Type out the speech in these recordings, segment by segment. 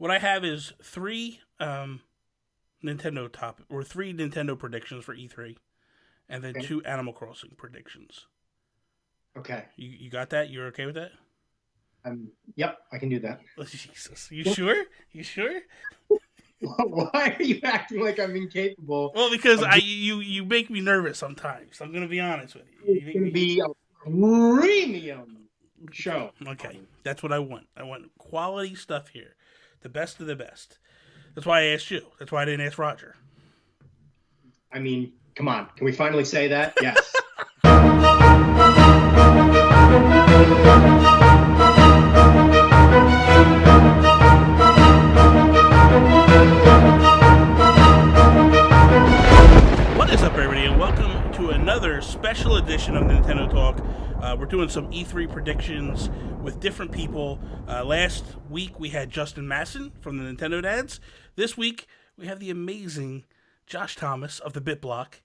what I have is three three Nintendo predictions for E3, and then Okay. two Animal Crossing predictions. Okay. You got that? You're okay with that? Yep, I can do that. Jesus, you sure? You sure? Why are you acting like I'm incapable Well, because of doing you make me nervous sometimes. I'm gonna be honest with you. it's You make going to me be a premium show? okay. That's what I want. I want quality stuff here, the best of the best. That's why I asked you. That's why I didn't ask Roger. I mean, come on. Can we finally say that? Yes. What is up, everybody, and welcome to another special edition of Nintendo Talk. We're doing some E3 predictions with different people. Last week we had Justin Masson from the Nintendo Dads. This week we have the amazing Josh Thomas of the Bit Block.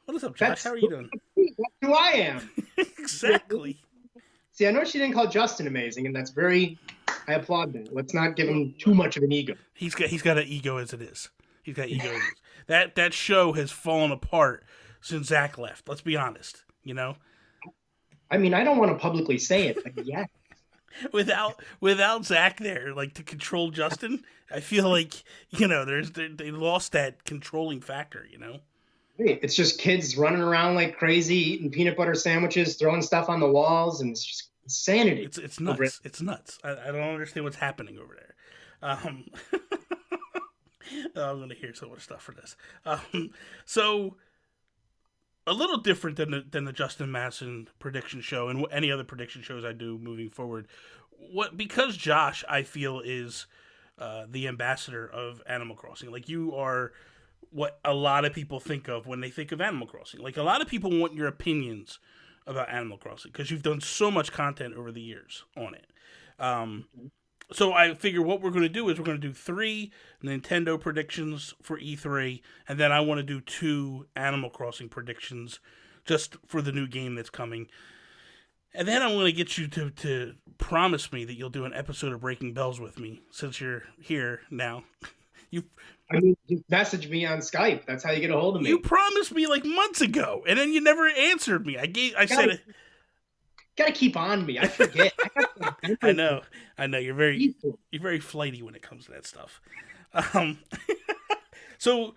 What is up, Josh? That's How are you doing? who I am. Exactly. See, I know she didn't call Justin amazing, and that's very. I applaud that. Let's not give him too much of an ego. He's got an ego as it is. He's got ego. As it is. That show has fallen apart since Zach left. Let's be honest. You know, I mean, I don't want to publicly say it, but yeah. without Zach there, like to control Justin, I feel like they lost that controlling factor. You know. Hey, it's just kids running around like crazy, eating peanut butter sandwiches, throwing stuff on the walls, and it's just insanity. It's nuts. It's nuts. I don't understand what's happening over there. I'm going to hear so much stuff for this. So a little different than the Justin Masson prediction show and any other prediction shows I do moving forward. Because Josh, I feel, is the ambassador of Animal Crossing. Like, you are what a lot of people think of when they think of Animal Crossing. Like, a lot of people want your opinions about Animal Crossing because you've done so much content over the years on it. So I figure what we're going to do is we're going to do 3 Nintendo predictions for E3, and then I want to do 2 Animal Crossing predictions just for the new game that's coming. And then I'm going to get you to promise me that you'll do an episode of Breaking Bells with me since you're here now. I mean, just message me on Skype. That's how you get a hold of me. You promised me like months ago, and then you never answered me. I said, gotta keep on me. I forget. I know. You're very flighty when it comes to that stuff. So,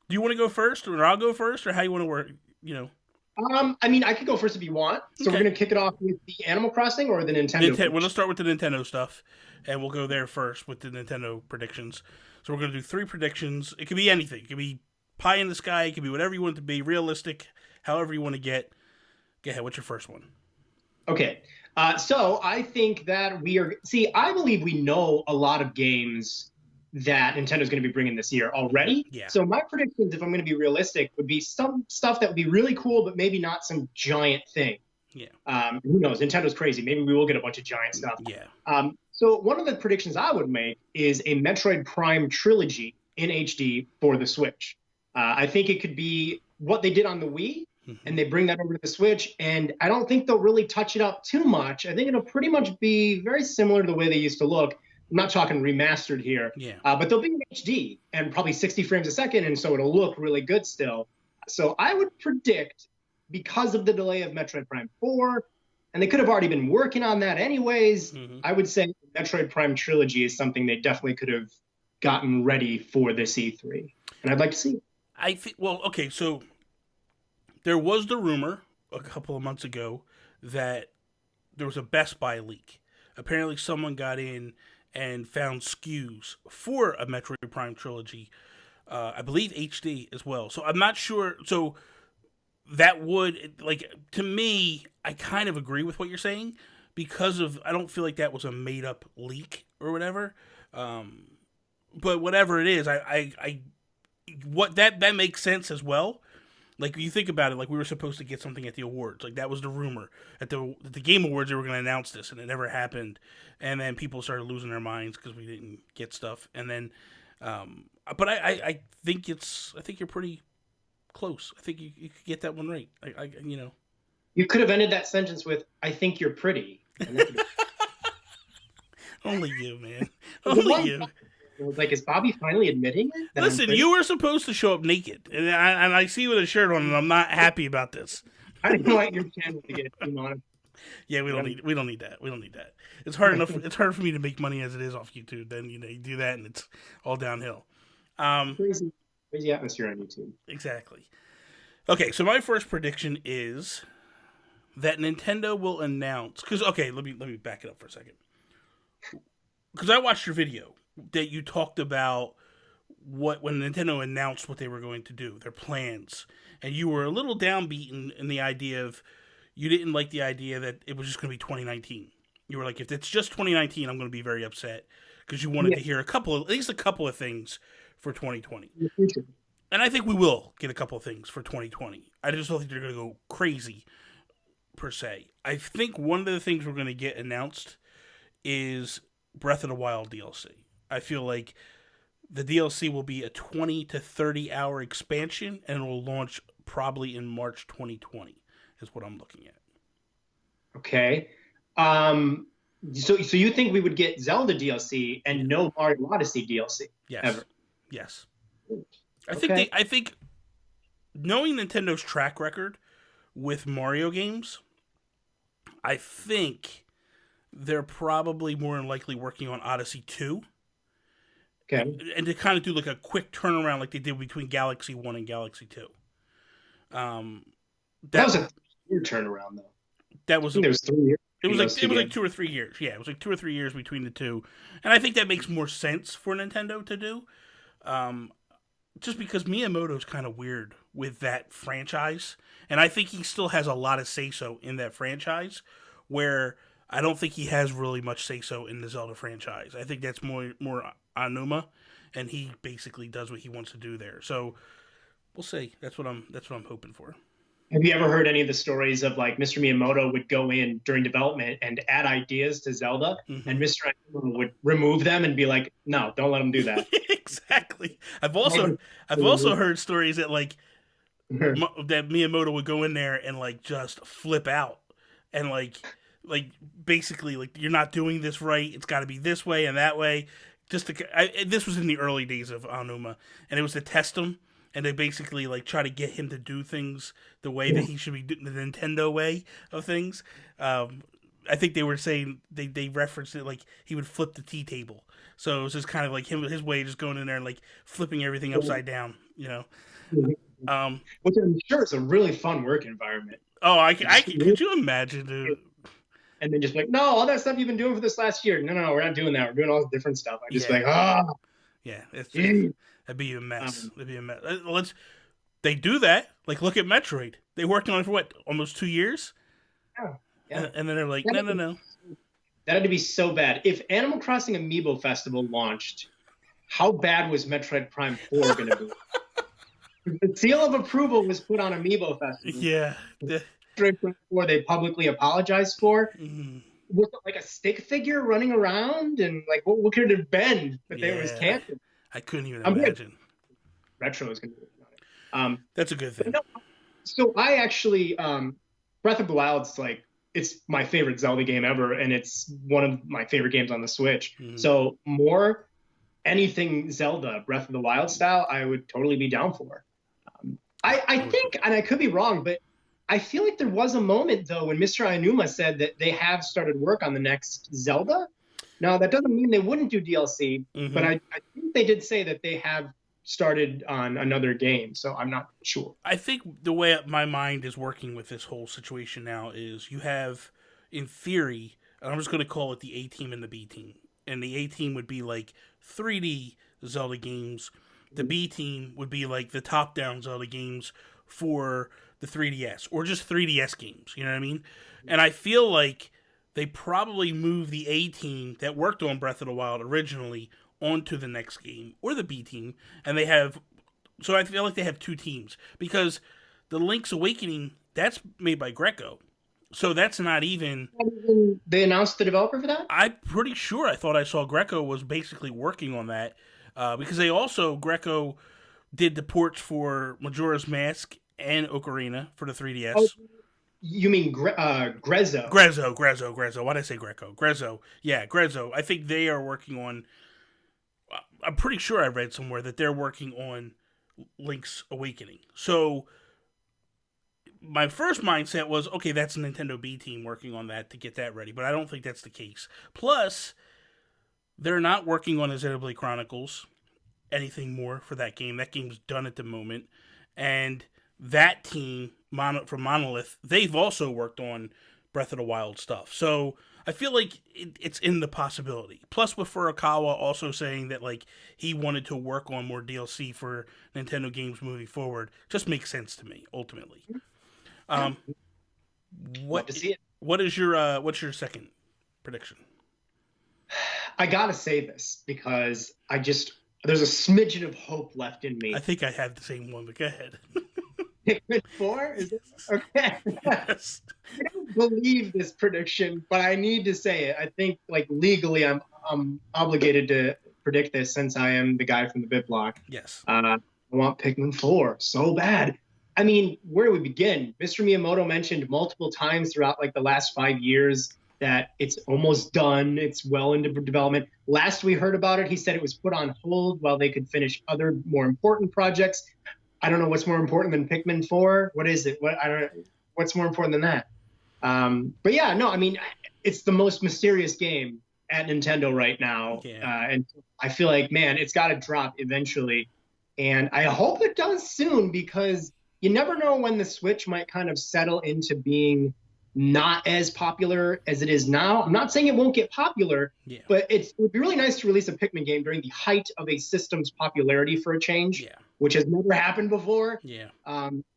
do you want to go first, or I'll go first, or how you want to work? You know. I mean, I could go first if you want. So we're gonna kick it off with the Animal Crossing or the Nintendo. We'll start with the Nintendo stuff, and we'll go there first with the Nintendo predictions. So we're gonna do 3 predictions. It could be anything. It could be pie in the sky. It could be whatever you want it to be. Realistic, however you want to get. Go ahead. What's your first one? Okay. So I think that I believe we know a lot of games that Nintendo's going to be bringing this year already. Yeah. So my predictions, if I'm going to be realistic, would be some stuff that would be really cool, but maybe not some giant thing. Yeah. Who knows? Nintendo's crazy. Maybe we will get a bunch of giant stuff. Yeah. So one of the predictions I would make is a Metroid Prime Trilogy in HD for the Switch. I think it could be what they did on the Wii, and they bring that over to the Switch, and I don't think they'll really touch it up too much. I think it'll pretty much be very similar to the way they used to look. I'm not talking remastered here, but they'll be in HD and probably 60 frames a second, and so it'll look really good still. So I would predict, because of the delay of Metroid Prime 4, and they could have already been working on that anyways, I would say Metroid Prime Trilogy is something they definitely could have gotten ready for this E3, and I'd like to see it. I think, okay, so there was the rumor a couple of months ago that there was a Best Buy leak. Apparently someone got in and found SKUs for a Metroid Prime Trilogy. I believe HD as well. So I'm not sure. So that would, like, to me, I kind of agree with what you're saying because I don't feel like that was a made up leak or whatever. But whatever it is, that makes sense as well. Like, you think about it, like, we were supposed to get something at the awards. Like, that was the rumor. At the Game Awards, they were going to announce this, and it never happened. And then people started losing their minds because we didn't get stuff. And then, but I think you're pretty close. I think you could get that one right. You could have ended that sentence with, "I think you're pretty." Only you, man. Only you. I was like, is Bobby finally admitting it? That I'm Listen, pretty? you were supposed to show up naked, and I see you with a shirt on, and I'm not happy about this. I didn't want your channel to get demonetized. Yeah, we don't need that. We don't need that. It's hard enough. It's hard for me to make money as it is off YouTube. Then you do that, and it's all downhill. Crazy, crazy atmosphere on YouTube. Exactly. Okay, so my first prediction is that Nintendo will announce. Because let me back it up for a second. Because I watched your video that you talked about when Nintendo announced what they were going to do, their plans, and you were a little downbeaten in the idea of you didn't like the idea that it was just going to be 2019. You were like, if it's just 2019, I'm going to be very upset because you wanted to hear at least a couple of things for 2020. And I think we will get a couple of things for 2020. I just don't think they're going to go crazy per se. I think one of the things we're going to get announced is Breath of the Wild DLC. I feel like the DLC will be a 20 to 30 hour expansion and it will launch probably in March 2020 is what I'm looking at. Okay. So you think we would get Zelda DLC and no Mario Odyssey DLC? Yes. Ever? Yes. I think knowing Nintendo's track record with Mario games, I think they're probably more than likely working on Odyssey 2. Okay. And to kind of do like a quick turnaround like they did between Galaxy 1 and Galaxy 2. That was a weird turnaround, though. There was 3 years. It was like 2 or 3 years. Yeah, it was like 2 or 3 years between the two. And I think that makes more sense for Nintendo to do. Just because Miyamoto's kind of weird with that franchise. And I think he still has a lot of say-so in that franchise, where I don't think he has really much say-so in the Zelda franchise. I think that's more Aonuma, and he basically does what he wants to do there. So we'll see. That's what I'm hoping for. Have you ever heard any of the stories of like Mr. Miyamoto would go in during development and add ideas to Zelda, and Mr. Miyamoto would remove them and be like, "No, don't let him do that." Exactly. I've also heard stories that like that Miyamoto would go in there and like just flip out and like basically like, you're not doing this right. It's got to be this way and that way. This was in the early days of Aonuma, and it was to test him. And they basically like try to get him to do things the way that he should be doing, the Nintendo way of things. I think they were saying they referenced it like he would flip the tea table. So it was just kind of like his way of just going in there and like flipping everything upside down, you know. Which I'm sure is a really fun work environment. Oh, could you imagine, dude? And then just like, no, all that stuff you've been doing for this last year. No, we're not doing that. We're doing all this different stuff. I just yeah, that'd be a mess. They do that. Like, look at Metroid. They worked on it for what, almost 2 years? Yeah. And then they're like, no. That had to be so bad. If Animal Crossing Amiibo Festival launched, how bad was Metroid Prime 4 going to be? The seal of approval was put on Amiibo Festival. Yeah. Metroid Prime 4 they publicly apologized for. Was it like a stick figure running around? And like, what could it have been that they was canceled? I couldn't even imagine. Retro is going to be on it. That's a good thing. So I actually, Breath of the Wild's like, it's my favorite Zelda game ever, and it's one of my favorite games on the Switch. So anything Zelda, Breath of the Wild style, I would totally be down for. I think, and I could be wrong, but I feel like there was a moment, though, when Mr. Aonuma said that they have started work on the next Zelda. Now, that doesn't mean they wouldn't do DLC, but I think they did say that they have started on another game, so I'm not sure. I think the way my mind is working with this whole situation now is you have, in theory, and I'm just going to call it the A team and the B team. And the A team would be like 3D Zelda games. The B team would be like the top-down Zelda games for the 3DS, or just 3DS games, you know what I mean? And I feel like they probably moved the A team that worked on Breath of the Wild originally onto the next game, or the B team, and they have, so I feel like they have two teams, because the Link's Awakening, that's made by Greco, so that's not even... They announced the developer for that? I'm pretty sure. I thought I saw Greco was basically working on that, because Greco did the ports for Majora's Mask and Ocarina for the 3DS. Oh, you mean Grezzo? Grezzo. Why did I say Greco? Grezzo. Yeah, Grezzo. I think they are working on I'm pretty sure I read somewhere that they're working on Link's Awakening. So my first mindset was, okay, that's a Nintendo B team working on that to get that ready, but I don't think that's the case. Plus, they're not working on Xenoblade Chronicles anything more for that game. That game's done at the moment, and that team from Monolith, they've also worked on Breath of the Wild stuff. So I feel like it's in the possibility. Plus, with Furukawa also saying that like he wanted to work on more DLC for Nintendo games moving forward, just makes sense to me ultimately. Um, Love what to see it. what's your second prediction? I gotta say this because there's a smidgen of hope left in I me. think I have the same one, but go ahead. Pikmin 4? Is it okay? Yes. I don't believe this prediction, but I need to say it. I think like legally I'm obligated to predict this since I am the guy from the bit block. Yes. I want Pikmin 4 so bad. I mean, where do we begin? Mr. Miyamoto mentioned multiple times throughout like the last 5 years that it's almost done. It's well into development. Last we heard about it, he said it was put on hold while they could finish other more important projects. I don't know what's more important than Pikmin 4. What is it? I don't know. What's more important than that? But yeah, no, I mean, it's the most mysterious game at Nintendo right now. Yeah. And I feel like, man, it's got to drop eventually. And I hope it does soon because you never know when the Switch might kind of settle into being not as popular as it is now. I'm not saying it won't get popular, Yeah. but it would be really nice to release a Pikmin game during the height of a system's popularity for a change, Yeah. which has never happened before. Yeah.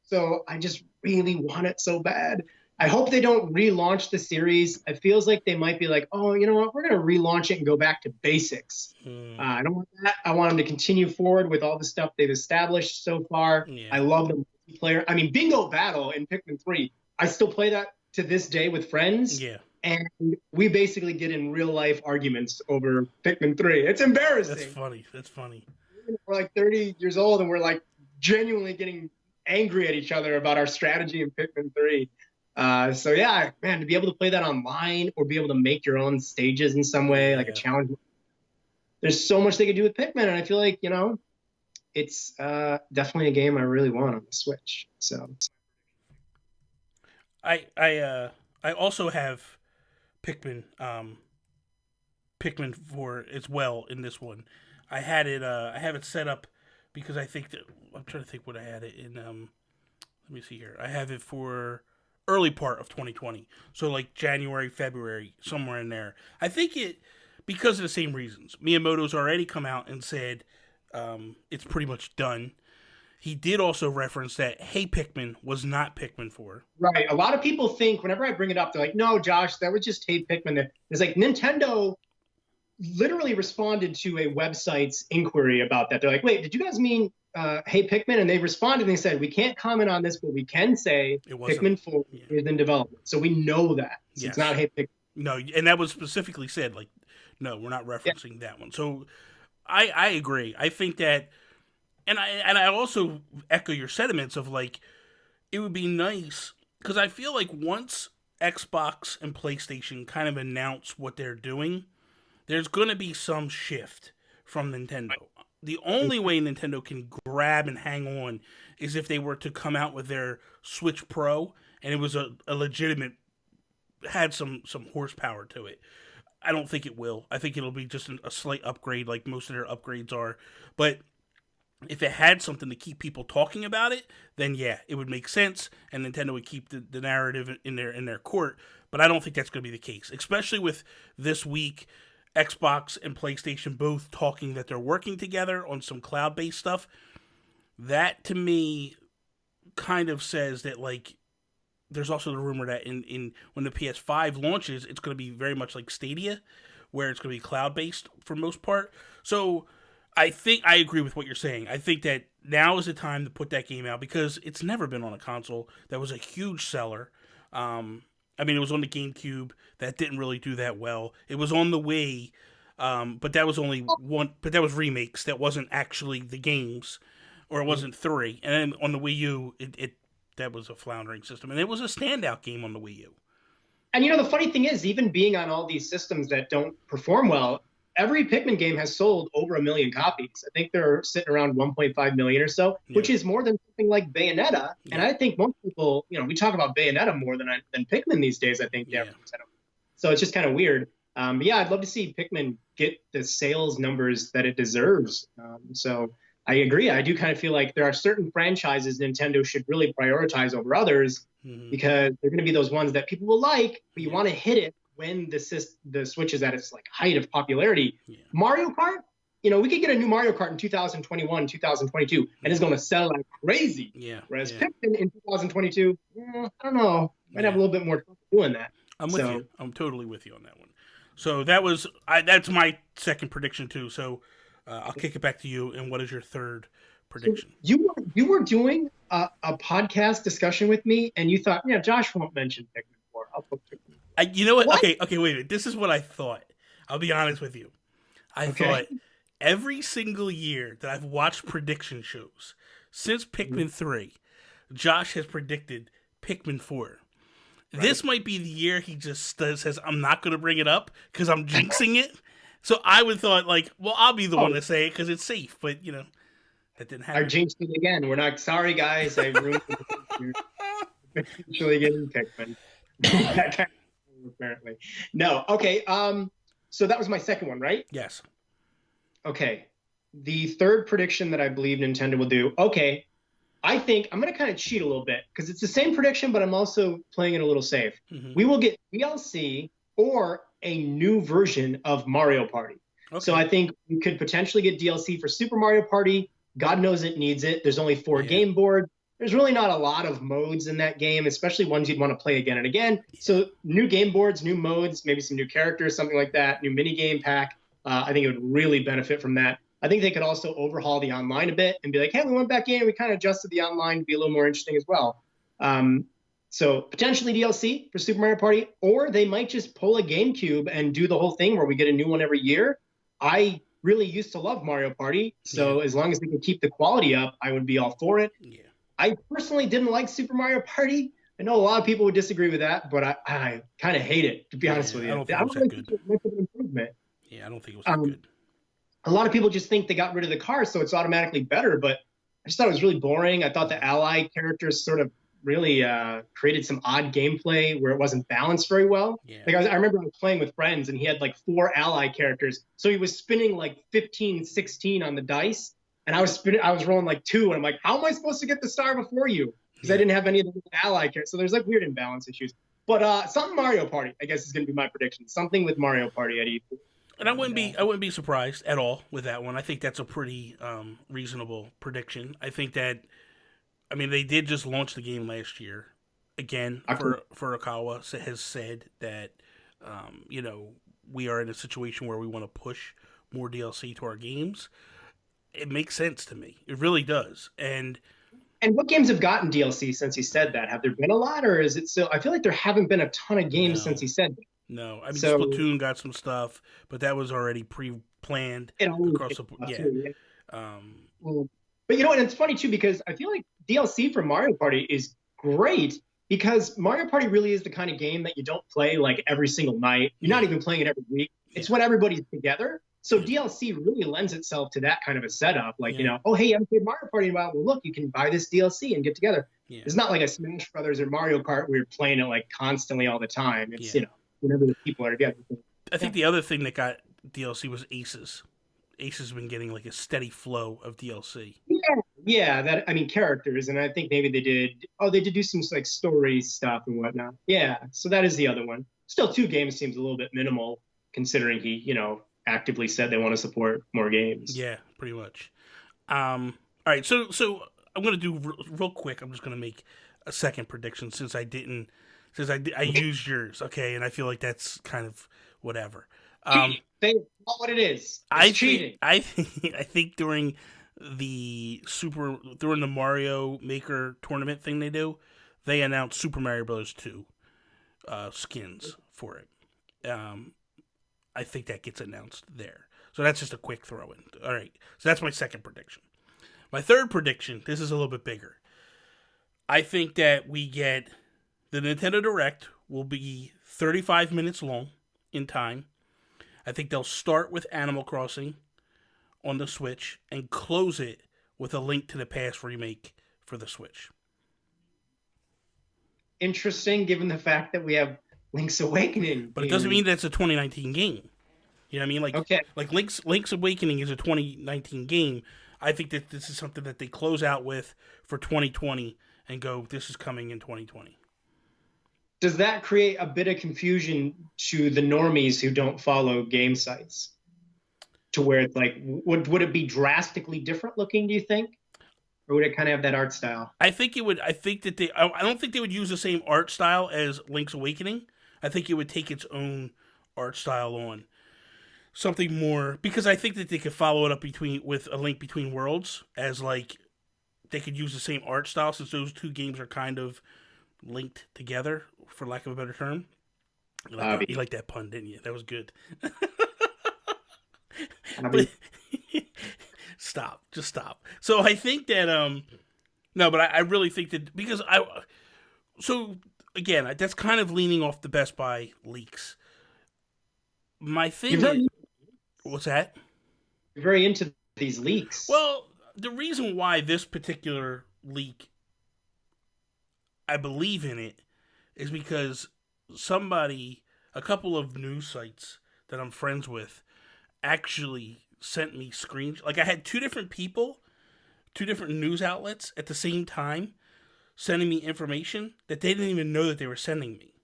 So I just really want it so bad. I hope they don't relaunch the series. It feels like they might be like, oh, you know what? We're going to relaunch it and go back to basics. I don't want that. I want them to continue forward with all the stuff they've established so far. Yeah. I love the multiplayer. I mean, Bingo Battle in Pikmin 3, I still play that to this day with friends. Yeah. And we basically get in real life arguments over Pikmin 3. It's embarrassing. That's funny. We're like 30 years old and we're like genuinely getting angry at each other about our strategy in Pikmin 3. So yeah, man, to be able to play that online or be able to make your own stages in some way, like a challenge. There's so much they could do with Pikmin, and I feel like, it's definitely a game I really want on the Switch. So I also have Pikmin Pikmin 4 as well in this one. I have it set up because I think that I'm trying to think what I had it in let me see here. I have it for early part of 2020. So like January, February, somewhere in there. I think it because of the same reasons. Miyamoto's already come out and said it's pretty much done. He did also reference that Hey Pikmin was not Pikmin 4. Right. A lot of people think whenever I bring it up, they're like, no, Josh, that was just Hey Pikmin. It's like Nintendo literally responded to a website's inquiry about that. They're like, wait, did you guys mean Hey Pikmin? And they responded and they said, we can't comment on this, but we can say Pikmin 4 is in development. So we know that. So It's not Hey Pikmin. No, and that was specifically said, like, no, we're not referencing that one. So I agree. I think that and I also echo your sentiments of like it would be nice because I feel like once Xbox and PlayStation kind of announce what they're doing, there's going to be some shift from Nintendo. The only way Nintendo can grab and hang on is if they were to come out with their Switch Pro and it was a legitimate had some horsepower to it. I don't think it will. I think it'll be just a slight upgrade like most of their upgrades are. But if it had something to keep people talking about it, then yeah, it would make sense, and Nintendo would keep the narrative in their court. But I don't think that's going to be the case, especially with this week, Xbox and PlayStation both talking that they're working together on some cloud-based stuff. That to me kind of says that like there's also the rumor that in when the PS5 launches, it's going to be very much like Stadia, where it's going to be cloud-based for most part. So I think I agree with what you're saying. I think that now is the time to put that game out because it's never been on a console that was a huge seller. I mean, it was on the GameCube. That didn't really do that well. It was on the Wii, but that was only one. But that was remakes. That wasn't actually the games, or it wasn't 3. And then on the Wii U, it that was a floundering system, and it was a standout game on the Wii U. And the funny thing is, even being on all these systems that don't perform well, every Pikmin game has sold over 1 million copies. I think they're sitting around 1.5 million or so, Yeah. which is more than something like Bayonetta. And Yeah. I think most people, we talk about Bayonetta more than Pikmin these days. I think the Yeah. average percent of it. So it's just kind of weird. But yeah, I'd love to see Pikmin get the sales numbers that it deserves. So I agree. I do kind of feel like there are certain franchises Nintendo should really prioritize over others because they're going to be those ones that people will like, but you want to hit it when the Switch is at its like height of popularity. Yeah. Mario Kart, we could get a new Mario Kart in 2021, 2022, and it's going to sell like crazy. Yeah. Whereas Yeah. Pikmin in 2022, I don't know, might have a little bit more trouble doing that. I'm with you. I'm totally with you on that one. So that's my second prediction too. So I'll kick it back to you. And what is your third prediction? So you were doing a podcast discussion with me, and you thought, yeah, Josh won't mention Pikmin 4. I'll put Pikmin. You know what? What? Okay, wait a minute. This is what I thought. I'll be honest with you. I thought every single year that I've watched prediction shows since Pikmin 3, Josh has predicted Pikmin 4. Right. This might be the year he just says, I'm not going to bring it up because I'm jinxing it. So I would thought, like, well, I'll be the one to say it because it's safe. But, that didn't happen. I jinxed it again. We're not sorry, guys. I ruined it. Potentially getting Pikmin. Apparently. No. Okay. So that was my second one, right? Yes. Okay. The third prediction that I believe Nintendo will do. Okay. I think I'm going to kind of cheat a little bit because it's the same prediction, but I'm also playing it a little safe. We will get DLC or a new version of Mario Party. Okay. So I think we could potentially get DLC for Super Mario Party. God knows it needs it. There's only 4 game boards. There's really not a lot of modes in that game, especially ones you'd want to play again and again. So new game boards, new modes, maybe some new characters, something like that, new mini game pack. I think it would really benefit from that. I think they could also overhaul the online a bit and be like, hey, we went back in and we kind of adjusted the online to be a little more interesting as well. So potentially DLC for Super Mario Party, or they might just pull a GameCube and do the whole thing where we get a new one every year. I really used to love Mario Party, so as long as they can keep the quality up, I would be all for it. Yeah. I personally didn't like Super Mario Party. I know a lot of people would disagree with that, but I kind of hate it, to be honest with you. I don't think it was that good. Yeah, I don't think it was that good. A lot of people just think they got rid of the cars, so it's automatically better, but I just thought it was really boring. I thought the ally characters sort of really created some odd gameplay where it wasn't balanced very well. Yeah. Like I remember I was playing with friends, and he had like 4 ally characters, so he was spinning like 15, 16 on the dice, and I was rolling like 2, and I'm like, how am I supposed to get the star before you? Because I didn't have any of the ally characters, so there's like weird imbalance issues. But something Mario Party, I guess, is going to be my prediction. Something with Mario Party at E3. And I wouldn't be surprised at all with that one. I think that's a pretty reasonable prediction. I think that, they did just launch the game last year. Again, Furukawa has said that, we are in a situation where we want to push more DLC to our games. It makes sense to me. It really does. And what games have gotten DLC since he said that? Have there been a lot, or is it still? I feel like there haven't been a ton of games since he said that. No, Splatoon got some stuff, but that was already pre-planned across the But and it's funny too because I feel like DLC for Mario Party is great because Mario Party really is the kind of game that you don't play like every single night. You're not even playing it every week. It's when everybody's together. So DLC really lends itself to that kind of a setup. Like, oh, hey, I haven't played Mario Party in a while. Well, look, you can buy this DLC and get together. Yeah. It's not like a Smash Brothers or Mario Kart where you're playing it like constantly all the time. It's, whenever the people are together. I think the other thing that got DLC was Aces. Aces has been getting like a steady flow of DLC. Yeah, characters, and I think maybe they did do some like story stuff and whatnot. Yeah, so that is the other one. Still, 2 games seems a little bit minimal considering he, actively said they want to support more games. Yeah, pretty much. All right, so I'm gonna do real quick. I'm just gonna make a second prediction since I used yours, okay, and I feel like that's kind of whatever. Say what it is. It's cheating. I think during the Mario Maker tournament thing they announced Super Mario Bros. 2 skins for it. I think that gets announced there. So that's just a quick throw in. All right. So that's my second prediction. My third prediction, this is a little bit bigger. I think that we get the Nintendo Direct will be 35 minutes long in time. I think they'll start with Animal Crossing on the Switch and close it with a Link to the Past remake for the Switch. Interesting, given the fact that we have Link's Awakening But it doesn't in. mean that's a 2019 game. You know what I mean? Okay. Like Link's Awakening is a 2019 game. I think that this is something that they close out with for 2020 and go, this is coming in 2020. Does that create a bit of confusion to the normies who don't follow game sites? To where it's like, would it be drastically different looking, do you think? Or would it kind of have that art style? I think it would. I think that they. I don't think they would use the same art style as Link's Awakening. I think it would take its own art style on something more, because I think that they could follow it up with A Link Between Worlds, as like they could use the same art style, since those two games are kind of linked together, for lack of a better term. You like that pun, didn't you? That was good. But, just stop. So I think that no, but I really think that, because so again, that's kind of leaning off the Best Buy leaks. My thing is, what's that? You're very into these leaks. Well, the reason why this particular leak, I believe in it, is because a couple of news sites that I'm friends with, actually sent me screens. Like, I had two different news outlets at the same time sending me information that they didn't even know that they were sending me.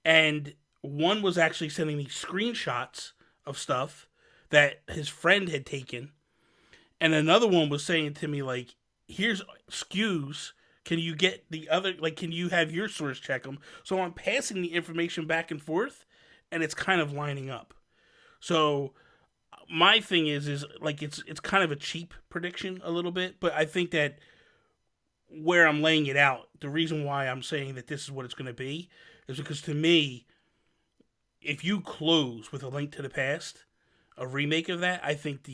And one was actually sending me screenshots of stuff that his friend had taken. And another one was saying to me, like, here's SKUs. Can you get the other, like, can you have your source check them? So I'm passing the information back and forth, and it's kind of lining up. So my thing is like, it's kind of a cheap prediction a little bit, but I think that where I'm laying it out, the reason why I'm saying that this is what it's going to be is because, to me, if you close with A Link to the Past, a remake of that, I think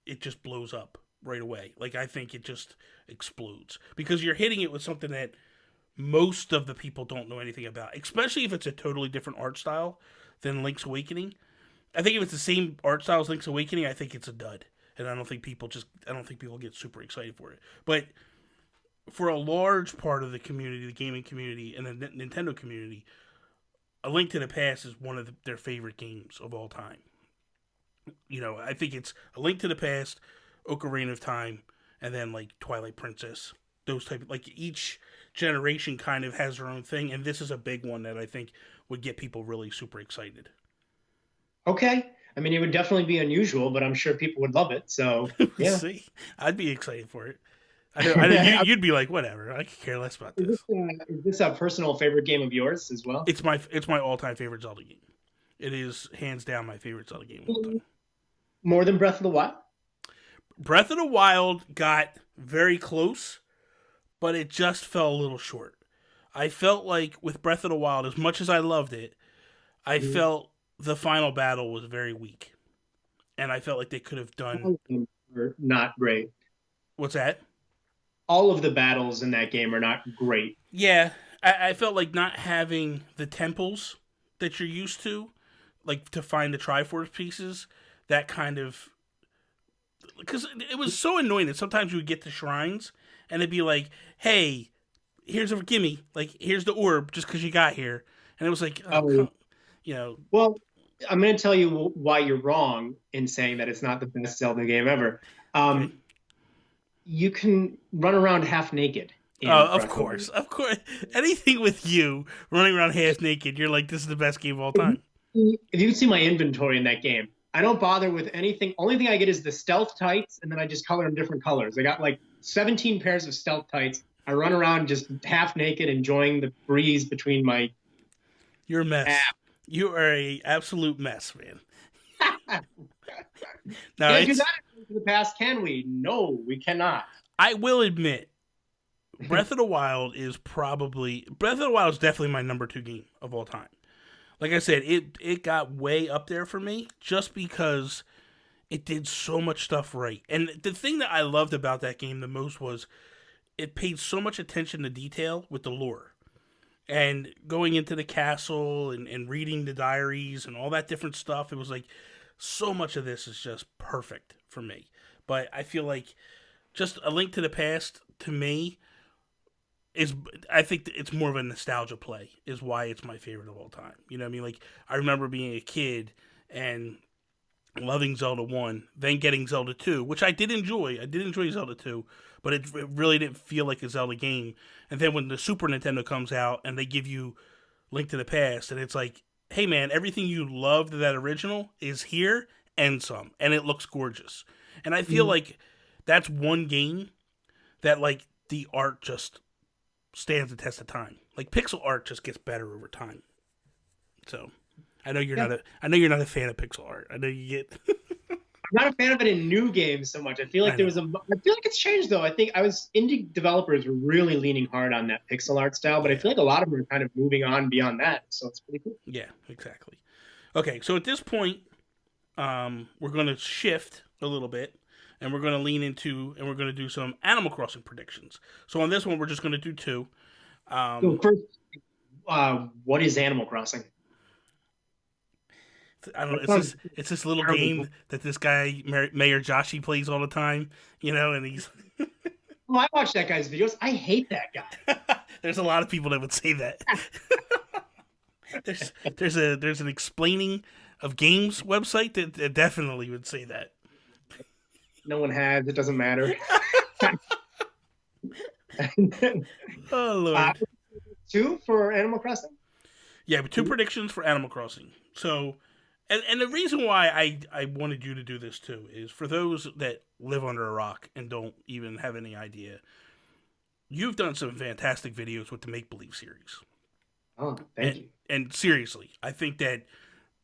it just blows up right away. Like, I think it just explodes, because you're hitting it with something that most of the people don't know anything about, especially if it's a totally different art style than Link's Awakening. I think if it's the same art style as Link's Awakening, I think it's a dud, and I don't think people get super excited for it. But for a large part of the community, the gaming community, and the Nintendo community, A Link to the Past is one of their favorite games of all time. You know, I think it's A Link to the Past, Ocarina of Time, and then like Twilight Princess. Those type, like, each generation kind of has their own thing, and this is a big one that I think would get people really super excited. Okay. I mean, it would definitely be unusual, but I'm sure people would love it. So, yeah. See, I'd be excited for it. I know you'd be like, whatever. I could care less about this. Is this a personal favorite game of yours as well? It's my all-time favorite Zelda game. It is hands down my favorite Zelda game of all time. More than Breath of the Wild? Breath of the Wild got very close, but it just fell a little short. I felt like with Breath of the Wild, as much as I loved it, I felt the final battle was very weak. And I felt like they could have done... All of them are not great. What's that? All of the battles in that game are not great. Yeah, I felt like not having the temples that you're used to, like to find the Triforce pieces, that kind of... Because it was so annoying that sometimes you would get to shrines, and it'd be like, hey, here's a gimme, like, here's the orb, just because you got here. And it was like, you know... Well, I'm going to tell you why you're wrong in saying that it's not the best Zelda game ever. Okay. You can run around half naked. Of course. Anything with you running around half naked, you're like, this is the best game of all time. If you can see my inventory in that game, I don't bother with anything. Only thing I get is the stealth tights, and then I just color them different colors. I got like 17 pairs of stealth tights. I run around just half naked, enjoying the breeze between my... You're a mess. You are a absolute mess, man. No, can't do that in the past, can we? No, we cannot. I will admit, Breath of the Wild is definitely my number 2 game of all time. Like I said, it got way up there for me just because it did so much stuff right. And the thing that I loved about that game the most was it paid so much attention to detail with the lore. And going into the castle and reading the diaries and all that different stuff, it was like, so much of this is just perfect for me. But I feel like just A Link to the Past to me is, I think it's more of a nostalgia play is why it's my favorite of all time. You know what I mean? Like I remember being a kid and loving Zelda 1, then getting Zelda 2, which I did enjoy. I did enjoy Zelda 2, but it really didn't feel like a Zelda game. And then when the Super Nintendo comes out and they give you Link to the Past, and it's like, hey man, everything you loved of that original is here and some, and it looks gorgeous. And I feel like that's one game that like the art just stands the test of time. Like pixel art just gets better over time. So I know you're not a fan of pixel art. I know you get. I'm not a fan of it in new games so much. I feel like I feel like it's changed though. I think indie developers were really leaning hard on that pixel art style, but I feel like a lot of them are kind of moving on beyond that. So it's pretty cool. Yeah, exactly. Okay, so at this point, we're going to shift a little bit, and we're going to lean into, and we're going to do some Animal Crossing predictions. So on this one, we're just going to do two. So first, what is Animal Crossing? I don't know. It's this little game that this guy Mayor Joshi plays all the time, you know, and he's. Oh, I watch that guy's videos. I hate that guy. There's a lot of people that would say that. there's an explaining of games website that definitely would say that. No one has. It doesn't matter. Oh Lord. 2 for Animal Crossing. Yeah, but 2 predictions for Animal Crossing. So. And the reason why I wanted you to do this too is for those that live under a rock and don't even have any idea, you've done some fantastic videos with the Make Believe series. Oh, thank you. And seriously, I think that,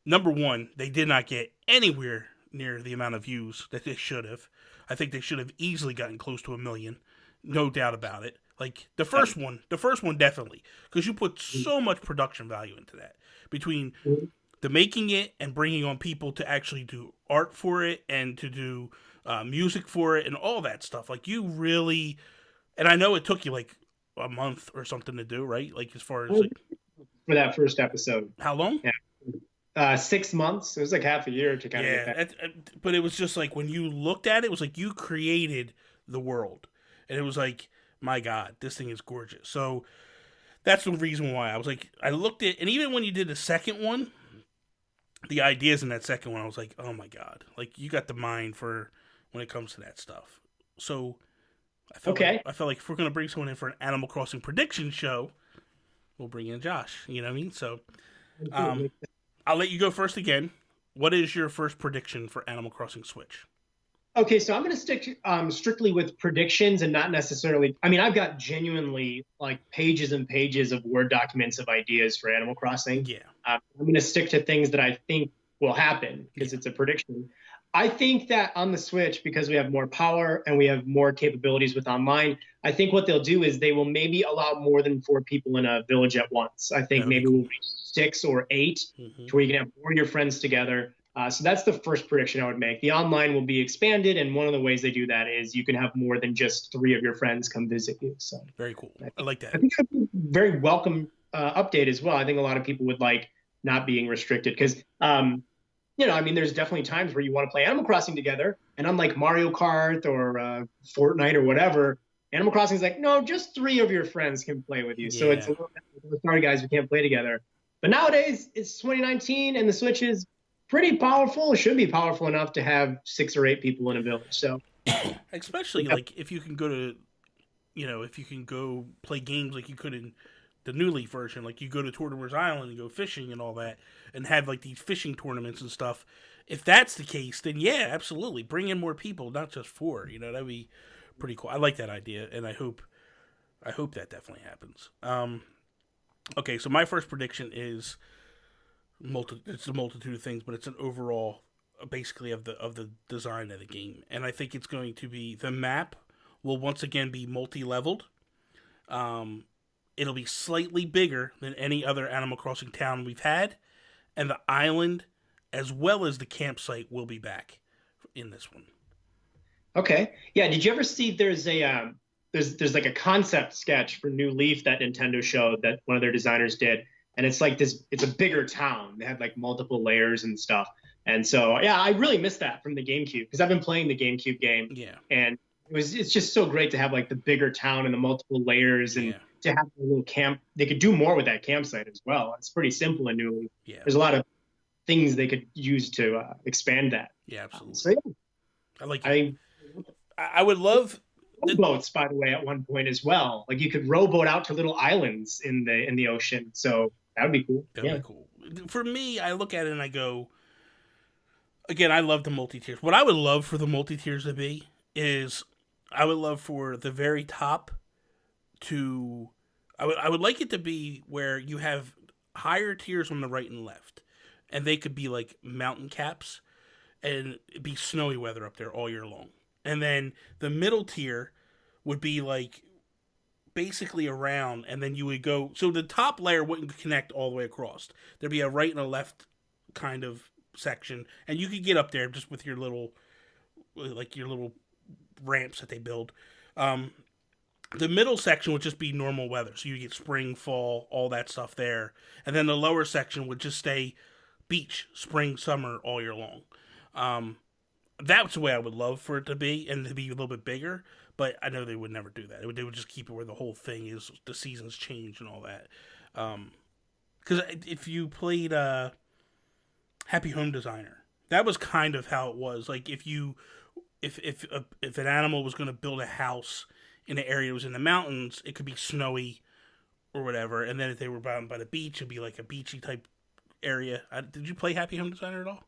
number one, they did not get anywhere near the amount of views that they should have. I think they should have easily gotten close to 1 million. No doubt about it. Like the first one definitely, because you put so much production value into that between the making it and bringing on people to actually do art for it and to do music for it and all that stuff. Like you really, and I know it took you like a month or something to do, right? Like as far as like, for that first episode. How long? Yeah. 6 months. It was like half a year to kind of get that. But it was just like when you looked at it, it was like you created the world. And it was like, my God, this thing is gorgeous. So that's the reason why I was like, I looked at, and even when you did the second one, the ideas in that second one, I was like, oh my God, like you got the mind for when it comes to that stuff. So I felt like if we're going to bring someone in for an Animal Crossing prediction show, we'll bring in Josh, you know what I mean? So I'll let you go first again. What is your first prediction for Animal Crossing Switch? Okay, so I'm going to stick strictly with predictions and not necessarily. I mean, I've got genuinely like pages and pages of Word documents of ideas for Animal Crossing. Yeah. I'm going to stick to things that I think will happen because it's a prediction. I think that on the Switch, because we have more power and we have more capabilities with online, I think what they'll do is they will maybe allow more than 4 people in a village at once. I think maybe we'll reach 6 or 8 to where you can have 4 of your friends together. So that's the first prediction I would make. The online will be expanded, and one of the ways they do that is you can have more than just 3 of your friends come visit you. So very cool. I like that. I think that's a very welcome update as well. I think a lot of people would like not being restricted because, you know, I mean, there's definitely times where you want to play Animal Crossing together, and unlike Mario Kart or Fortnite or whatever, Animal Crossing is like, no, just 3 of your friends can play with you. Yeah. So it's a little bit, sorry guys, we can't play together. But nowadays it's 2019, and the Switch is pretty powerful. It should be powerful enough to have 6 or 8 people in a village. So, especially like if you can go to, you know, if you can go play games like you could in the New Leaf version, like you go to Tortimer's Island and go fishing and all that, and have like these fishing tournaments and stuff. If that's the case, then yeah, absolutely, bring in more people, not just 4. You know, that'd be pretty cool. I like that idea, and I hope that definitely happens. Okay, so my first prediction is. It's a multitude of things, but it's an overall, basically of the design of the game, and I think it's going to be the map will once again be multi-leveled. It'll be slightly bigger than any other Animal Crossing town we've had, and the island as well as the campsite will be back in this one. Okay, yeah. Did you ever see there's like a concept sketch for New Leaf that Nintendo showed that one of their designers did? And it's like this, it's a bigger town. They had like multiple layers and stuff. And so, yeah, I really missed that from the GameCube because I've been playing the GameCube game, Yeah. and it's just so great to have like the bigger town and the multiple layers, and Yeah. to have a little camp. They could do more with that campsite as well. It's pretty simple in New Leaf. Yeah. There's a lot of things they could use to expand that. Yeah, absolutely. So yeah, I like it. I would love love rowboats, by the way, at one point as well. Like you could rowboat out to little islands in the ocean. So that would be cool. That'd be cool. For me, I look at it and I go, again, I love the multi-tiers. What I would love for the multi-tiers to be is I would love for the very top to I would like it to be where you have higher tiers on the right and left. And they could be like mountain caps and it'd be snowy weather up there all year long. And then the middle tier would be like basically around, and then you would go. So the top layer wouldn't connect all the way across. There'd be a right and a left kind of section, and you could get up there just with your little, like your little ramps that they build. The middle section would just be normal weather, so you get spring, fall, all that stuff there, and then the lower section would just stay beach, spring, summer, all year long. That's the way I would love for it to be, and to be a little bit bigger. But I know they would never do that. They would just keep it where the whole thing is. The seasons change and all that. Because if you played Happy Home Designer, that was kind of how it was. Like if an animal was going to build a house in an area that was in the mountains, it could be snowy or whatever. And then if they were by the beach, it'd be like a beachy type area. Did you play Happy Home Designer at all?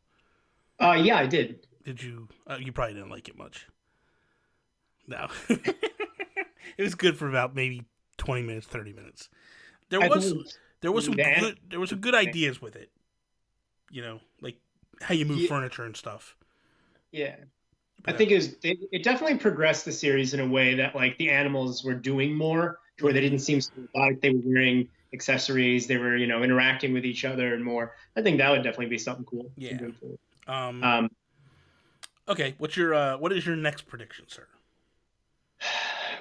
Yeah, I did. Did you? You probably didn't like it much. No. It was good for about maybe 20 minutes, 30 minutes. There was some good ideas with it. You know, like how you move furniture and stuff. Yeah. I think it definitely progressed the series in a way that like the animals were doing more, to where they didn't seem so like they were wearing accessories, they were, interacting with each other and more. I think that would definitely be something cool. Yeah. Okay, what is your next prediction, sir?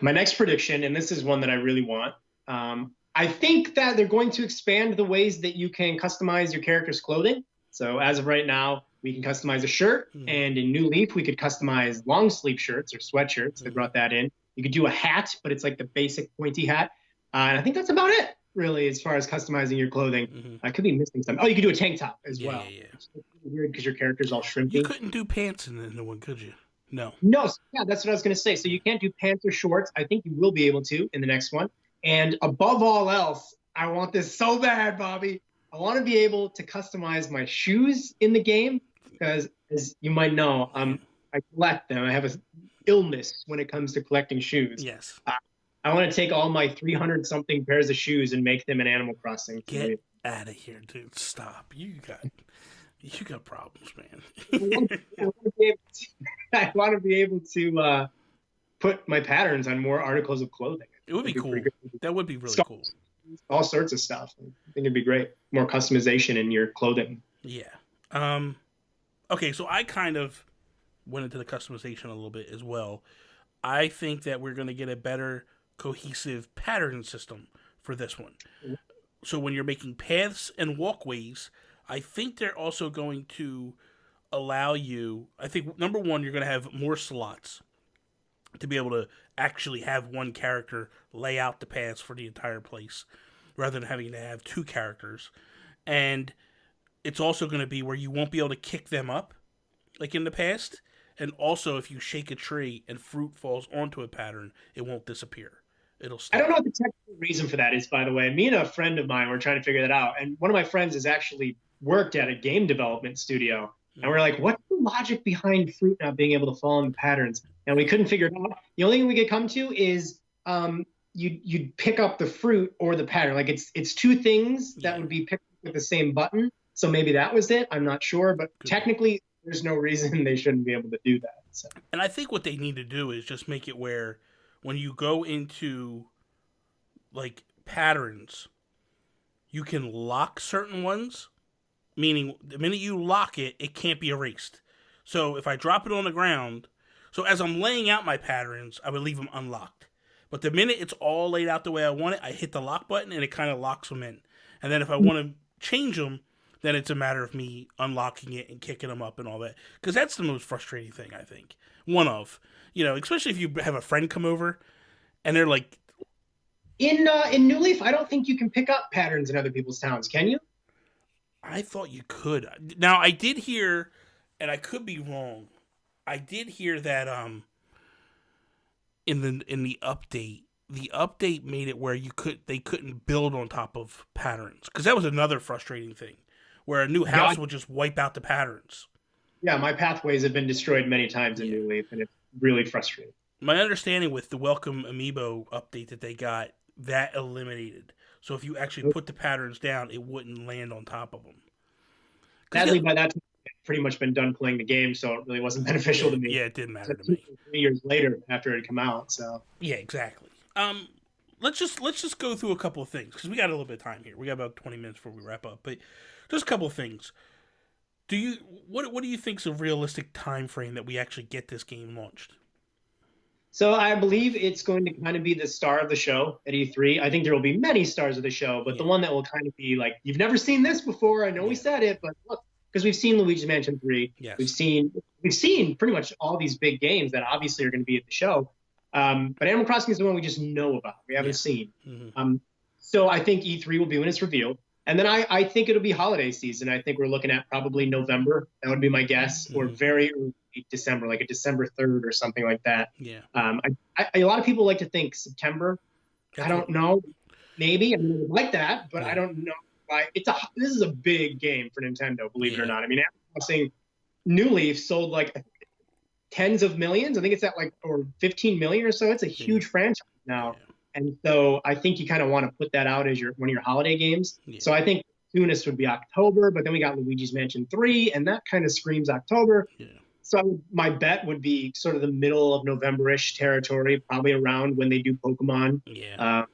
My next prediction, and this is one that I really want. I think that they're going to expand the ways that you can customize your character's clothing. So as of right now, we can customize a shirt, and in New Leaf, we could customize long sleeve shirts or sweatshirts. They brought that in. You could do a hat, but it's like the basic pointy hat. And I think that's about it, really, as far as customizing your clothing. I could be missing something. Oh, you could do a tank top as well. Yeah. Weird because your character's all shrimpy. You couldn't do pants in the new one, could you? No. Yeah, that's what I was going to say. So you can't do pants or shorts. I think you will be able to in the next one. And above all else, I want this so bad, Bobby. I want to be able to customize my shoes in the game because, as you might know, I collect them. I have an illness when it comes to collecting shoes. Yes. I want to take all my 300-something pairs of shoes and make them in Animal Crossing. Get out of here, dude. Stop. You got problems, man. I want to be able to put my patterns on more articles of clothing. It would be cool. That would be really cool. All sorts of stuff. I think it'd be great. More customization in your clothing. Yeah. Okay, so I kind of went into the customization a little bit as well. I think that we're going to get a better cohesive pattern system for this one. So when you're making paths and walkways, I think they're also going to allow you, I think, number one, you're going to have more slots to be able to actually have one character lay out the paths for the entire place rather than having to have two characters. And it's also going to be where you won't be able to kick them up like in the past. And also, if you shake a tree and fruit falls onto a pattern, it won't disappear. It'll stay. I don't know what the technical reason for that is, by the way. Me and a friend of mine were trying to figure that out. And one of my friends has actually worked at a game development studio. And we're like, what's the logic behind fruit not being able to fall into patterns? And we couldn't figure it out. The only thing we could come to is you'd pick up the fruit or the pattern. Like it's two things that would be picked up with the same button. So maybe that was it. I'm not sure. But technically, there's no reason they shouldn't be able to do that. So. And I think what they need to do is just make it where when you go into like patterns, you can lock certain ones. Meaning, the minute you lock it, it can't be erased. So if I drop it on the ground, so as I'm laying out my patterns, I would leave them unlocked. But the minute it's all laid out the way I want it, I hit the lock button and it kind of locks them in. And then if I want to change them, then it's a matter of me unlocking it and kicking them up and all that. Because that's the most frustrating thing, I think. One of, especially if you have a friend come over and they're like, In New Leaf, I don't think you can pick up patterns in other people's towns, can you? I thought you could. Now I did hear, and I could be wrong. I did hear that the update made it where they couldn't build on top of patterns, because that was another frustrating thing, where a new house would just wipe out the patterns. Yeah, my pathways have been destroyed many times in New Leaf, and it's really frustrating. My understanding with the Welcome Amiibo update that they got, that eliminated. So if you actually put the patterns down, it wouldn't land on top of them. Sadly, by that time, I'd pretty much been done playing the game, so it really wasn't beneficial to me. Yeah, it didn't matter to me. 3 years later, after it had come out, so yeah, exactly. Let's just go through a couple of things, because we got a little bit of time here. We got about 20 minutes before we wrap up, but just a couple of things. What do you think is a realistic time frame that we actually get this game launched? So I believe it's going to kind of be the star of the show at E3. I think there will be many stars of the show, but the one that will kind of be like, you've never seen this before. I know we said it, but look, because we've seen Luigi's Mansion 3. Yes. We've seen pretty much all these big games that obviously are going to be at the show. But Animal Crossing is the one we just know about. We haven't seen. Mm-hmm. So I think E3 will be when it's revealed. And then I think it'll be holiday season. I think we're looking at probably November. That would be my guess, or very early December, like a December 3rd or something like that. Yeah. A lot of people like to think September. I don't know. Maybe. I mean, I would like that, but I don't know why. This is a big game for Nintendo, believe it or not. I mean, Animal Crossing New Leaf sold like tens of millions. I think it's at or 15 million or so. It's a huge franchise now. Yeah. And so I think you kind of want to put that out as one of your holiday games. Yeah. So I think soonest would be October, but then we got Luigi's Mansion 3, and that kind of screams October. Yeah. So my bet would be sort of the middle of November-ish territory, probably around when they do Pokemon. Yeah.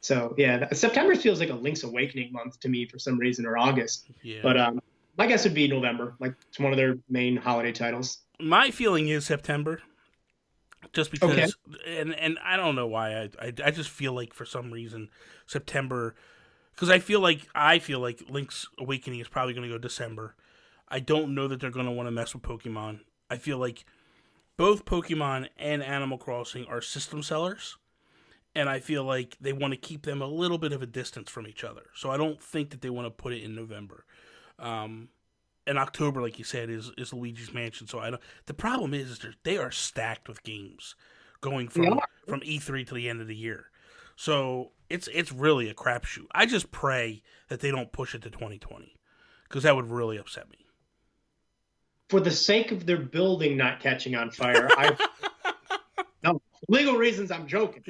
September feels like a Link's Awakening month to me for some reason, or August. Yeah. But my guess would be November. Like, it's one of their main holiday titles. My feeling is September. Just because, and I don't know why, I just feel like for some reason September, because I feel like Link's Awakening is probably going to go December. I don't know that they're going to want to mess with Pokemon. I feel like both Pokemon and Animal Crossing are system sellers, and I feel like they want to keep them a little bit of a distance from each other. So I don't think that they want to put it in November. And October, like you said, is Luigi's Mansion. So the problem is they are stacked with games going from E3 to the end of the year. So it's really a crapshoot. I just pray that they don't push it to 2020, because that would really upset me. For the sake of their building not catching on fire, no, for legal reasons, I'm joking.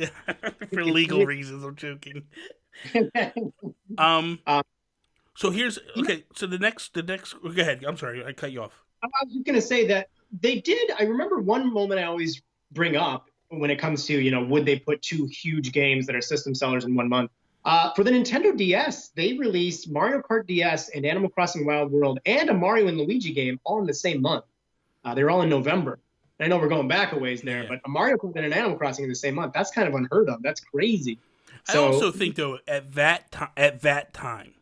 For legal reasons, I'm joking. So So the next. Go ahead. I'm sorry, I cut you off. I was just gonna say that they did. I remember one moment I always bring up when it comes to would they put two huge games that are system sellers in 1 month? For the Nintendo DS, they released Mario Kart DS and Animal Crossing Wild World and a Mario and Luigi game all in the same month. They were all in November. And I know we're going back a ways there, but a Mario Kart and an Animal Crossing in the same month, that's kind of unheard of. That's crazy. I also think, though, at that time,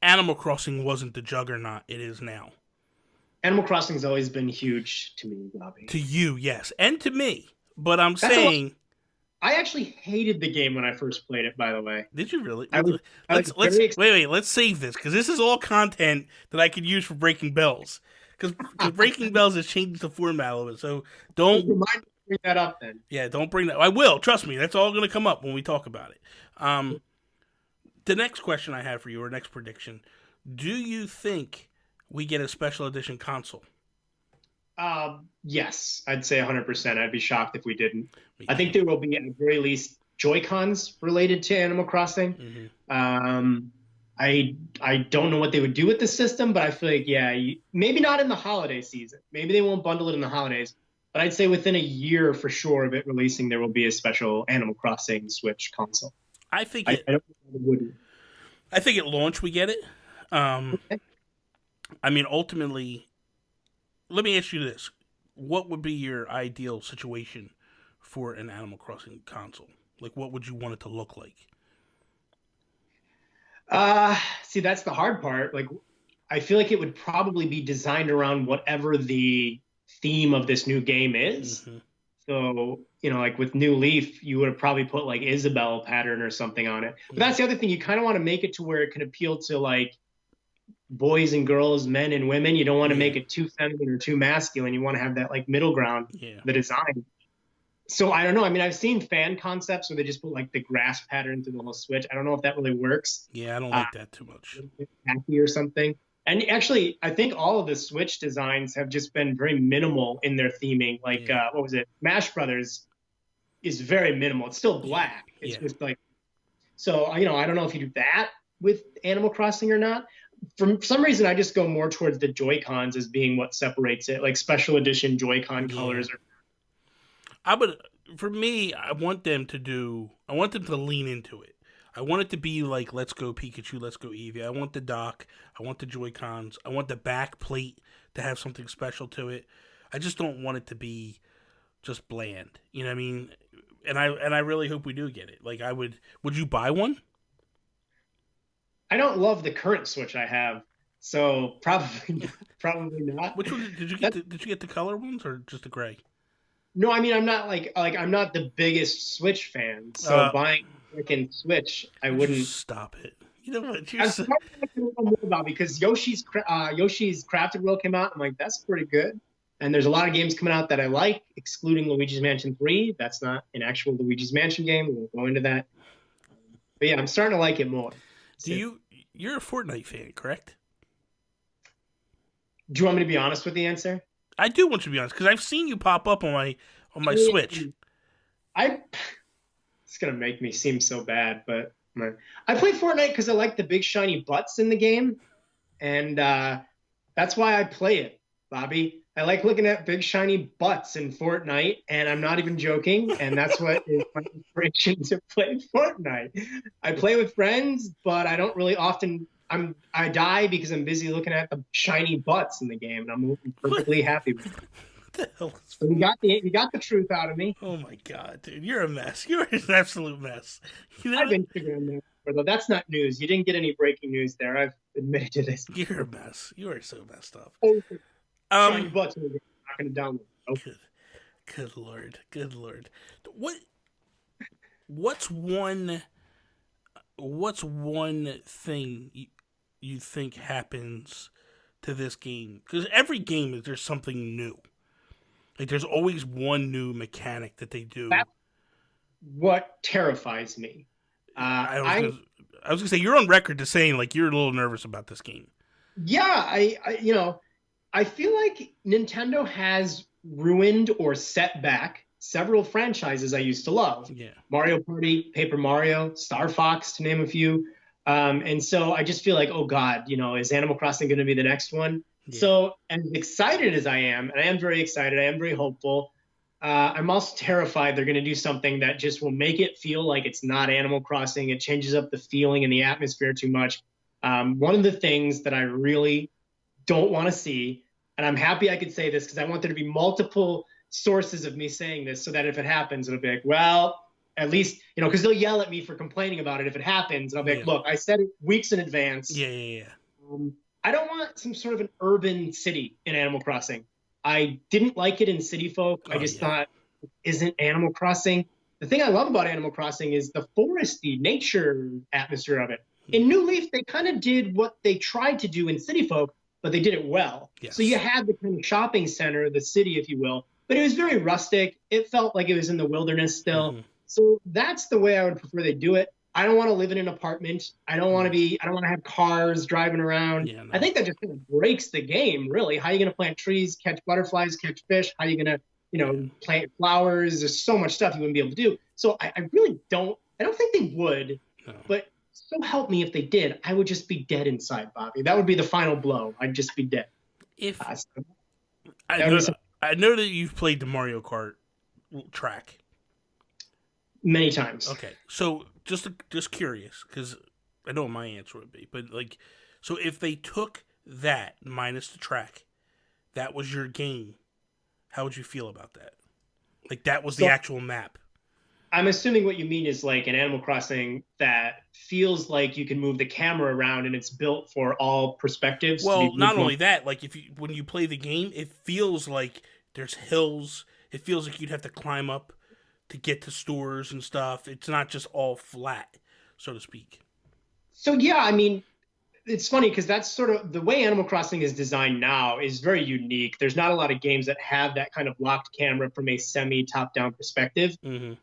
Animal Crossing wasn't the juggernaut it is now. Animal Crossing's always been huge to me, Bobby. To you, yes. And to me. But I'm saying... I actually hated the game when I first played it, by the way. Did you really? Let's save this, because this is all content that I could use for Breaking Bells. Because Breaking Bells has changed the format of it, so don't... Remind me to bring that up, then. Yeah, don't bring that... I will, trust me, that's all going to come up when we talk about it. The next question I had for you, or next prediction, do you think we get a special edition console? Yes, I'd say 100%. I'd be shocked if we didn't. I think there will be, at the very least, Joy-Cons related to Animal Crossing. Mm-hmm. I don't know what they would do with the system, but I feel like, maybe not in the holiday season. Maybe they won't bundle it in the holidays. But I'd say within a year, for sure, of it releasing, there will be a special Animal Crossing Switch console. I think I don't know it wouldn't. I think at launch we get it. Okay. I mean, ultimately... Let me ask you this. What would be your ideal situation for an Animal Crossing console? Like, what would you want it to look like? See, that's the hard part. Like, I feel like it would probably be designed around whatever the theme of this new game is. Mm-hmm. So, like with New Leaf, you would have probably put like Isabelle pattern or something on it. But that's the other thing. You kind of want to make it to where it can appeal to like boys and girls, men and women. You don't want to Yeah. make it too feminine or too masculine. You want to have that like middle ground, Yeah. the design. So I don't know. I mean, I've seen fan concepts where they just put like the grass pattern through the whole Switch. I don't know if that really works. Yeah, I don't like that too much. Happy or something. And actually, I think all of the Switch designs have just been very minimal in their theming. Like, what was it? Smash Brothers is very minimal. It's still black. It's just like, so, I don't know if you do that with Animal Crossing or not. For some reason, I just go more towards the Joy-Cons as being what separates it, like special edition Joy-Con colors. For me, I want them to lean into it. I want it to be like, let's go Pikachu, let's go Eevee. I want the dock. I want the Joy-Cons. I want the back plate to have something special to it. I just don't want it to be just bland. You know what I mean? And I really hope we do get it. Like, would you buy one? I don't love the current Switch I have, so probably not. Which one did you get? Did you get the color ones or just the gray? No, I mean I'm not like I'm not the biggest Switch fan, so buying a freaking Switch, I wouldn't. Stop it. You know what? I'm starting to know more about because Yoshi's Crafted World came out. I'm like, that's pretty good. And there's a lot of games coming out that I like, excluding Luigi's Mansion 3. That's not an actual Luigi's Mansion game. We won't go into that. But yeah, I'm starting to like it more. You're a Fortnite fan, correct? Do you want me to be honest with the answer? I do want you to be honest, because I've seen you pop up on my Switch. It's gonna make me seem so bad, but I play Fortnite because I like the big shiny butts in the game, and that's why I play it, Bobby. I like looking at big shiny butts in Fortnite, and I'm not even joking. And that's what is my inspiration to play Fortnite. I play with friends, but I don't really often. I die because I'm busy looking at the shiny butts in the game, and I'm perfectly happy with it. What the hell is So you got the truth out of me. Oh my god, dude, you're a mess. You're an absolute mess. I've been figuring that out, though. That's not news. You didn't get any breaking news there. I've admitted to this. You're a mess. You are so messed up. Shiny butts in the game. I'm not going to download. Okay. Good lord. Good lord. What's one thing you think happens to this game? Because every game there's something new. Like there's always one new mechanic that they do. That's what terrifies me. I was gonna say you're on record to saying like you're a little nervous about this game. Yeah, I feel like Nintendo has ruined or set back several franchises I used to love. Yeah. Mario Party, Paper Mario, Star Fox, to name a few. And so I just feel like, oh God, is Animal Crossing going to be the next one? Yeah. So as excited as I am, and I am very excited, I am very hopeful, I'm also terrified they're going to do something that just will make it feel like it's not Animal Crossing. It changes up the feeling and the atmosphere too much. One of the things that I really don't want to see, and I'm happy I could say this because I want there to be multiple sources of me saying this so that if it happens, it'll be like, well, at least, because they'll yell at me for complaining about it if it happens. And I'll be like, look, I said it weeks in advance. Yeah. I don't want some sort of an urban city in Animal Crossing. I didn't like it in City Folk. I just thought, isn't Animal Crossing? The thing I love about Animal Crossing is the foresty nature atmosphere of it. In New Leaf, they kind of did what they tried to do in City Folk, but they did it well. Yes. So you had the kind of shopping center, the city, if you will, but it was very rustic. It felt like it was in the wilderness still. Mm-hmm. So that's the way I would prefer they do it. I don't want to live in an apartment. I don't want to have cars driving around. Yeah, no. I think that just kind of breaks the game, really. How are you going to plant trees, catch butterflies, catch fish? How are you going to, plant flowers? There's so much stuff you wouldn't be able to do. So I really don't think they would, but so help me if they did, I would just be dead inside, Bobby. That would be the final blow. I'd just be dead. I know that you've played the Mario Kart track. Many times. Okay, so just curious, because I know what my answer would be, but so if they took that minus the track, that was your game, how would you feel about that? Like that was the actual map. I'm assuming what you mean is like an Animal Crossing that feels like you can move the camera around and it's built for all perspectives to be Well, viewed not from. only that, like if you when you play the game, it feels like there's hills. It feels like you'd have to climb up to get to stores and stuff. It's not just all flat, so to speak. So yeah, I mean, it's funny because that's sort of the way Animal Crossing is designed now is very unique. There's not a lot of games that have that kind of locked camera from a semi top down perspective. Hmm.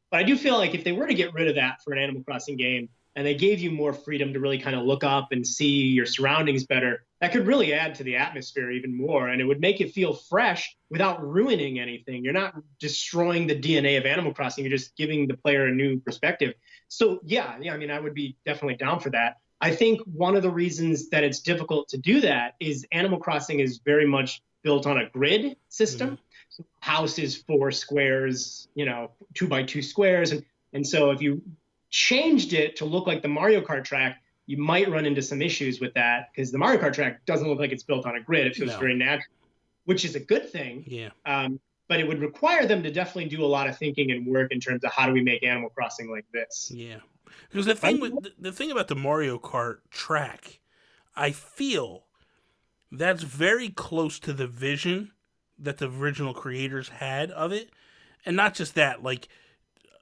But I do feel like if they were to get rid of that for an Animal Crossing game and they gave you more freedom to really kind of look up and see your surroundings better, that could really add to the atmosphere even more. And it would make it feel fresh without ruining anything. You're not destroying the DNA of Animal Crossing. You're just giving the player a new perspective. So yeah, I mean, I would be definitely down for that. I think one of the reasons that it's difficult to do that is Animal Crossing is very much built on a grid system. Hmm. So house is 4 squares, 2 by 2 squares. And so if you changed it to look like the Mario Kart track, you might run into some issues with that because the Mario Kart track doesn't look like it's built on a grid. It feels No. very natural, which is a good thing. Yeah. But it would require them to definitely do a lot of thinking and work in terms of how do we make Animal Crossing like this. Yeah. Because the thing about the Mario Kart track, I feel that's very close to the vision that the original creators had of it. And not just that, like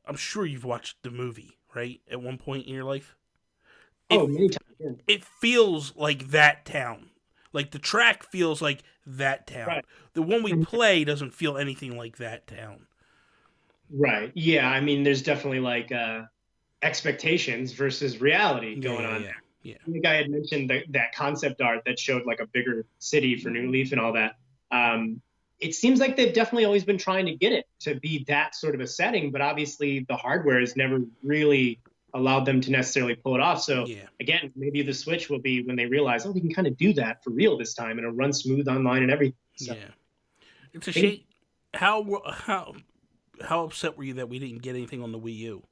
I'm sure you've watched the movie, right? At one point in your life. Oh, many times. Yeah. It feels like that town. Like the track feels like that town. Right. The one we play doesn't feel anything like that town. Right. Yeah. I mean, there's definitely like expectations versus reality going on. Yeah. I think I had mentioned that concept art that showed like a bigger city for New Leaf and all that. It seems like they've definitely always been trying to get it to be that sort of a setting, but obviously the hardware has never really allowed them to necessarily pull it off. So Yeah. again, maybe the switch will be when they realize, oh, we can kind of do that for real this time, and it'll run smooth online and everything. So, Yeah. It's a shame. How upset were you that we didn't get anything on the Wii U?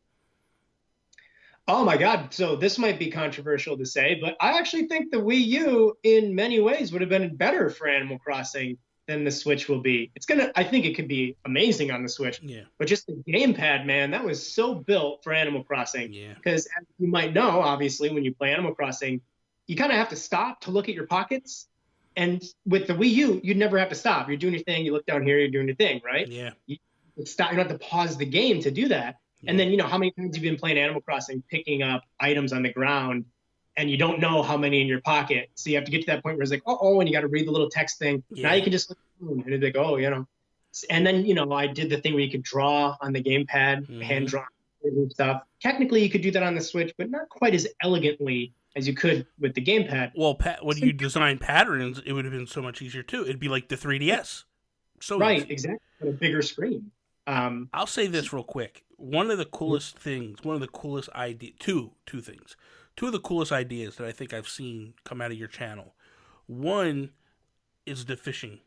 oh my God. So this might be controversial to say, but I actually think the Wii U in many ways would have been better for Animal Crossing than the Switch will be. I think it could be amazing on the Switch, Yeah. but just the gamepad, man, that was so built for Animal Crossing. Yeah. Because as you might know, obviously, when you play Animal Crossing, you kind of have to stop to look at your pockets. And with the Wii U, you'd never have to stop. You're doing your thing. You look down here, you're doing your thing, right? Yeah. You stop. You don't have to pause the game to do that. And then, how many times you've been playing Animal Crossing, picking up items on the ground, and you don't know how many in your pocket. So you have to get to that point where it's like, oh, and you got to read the little text thing. Yeah. Now you can just look at the phone, and it's like, oh. And then, I did the thing where you could draw on the gamepad, hand draw and stuff. Technically, you could do that on the Switch, but not quite as elegantly as you could with the gamepad. Well, when you design patterns, it would have been so much easier too. It'd be like the 3DS. So Right, easy. exactly. On a bigger screen. I'll say this real quick. One of the coolest ideas, two things. Two of the coolest ideas that I think I've seen come out of your channel. One is the fishing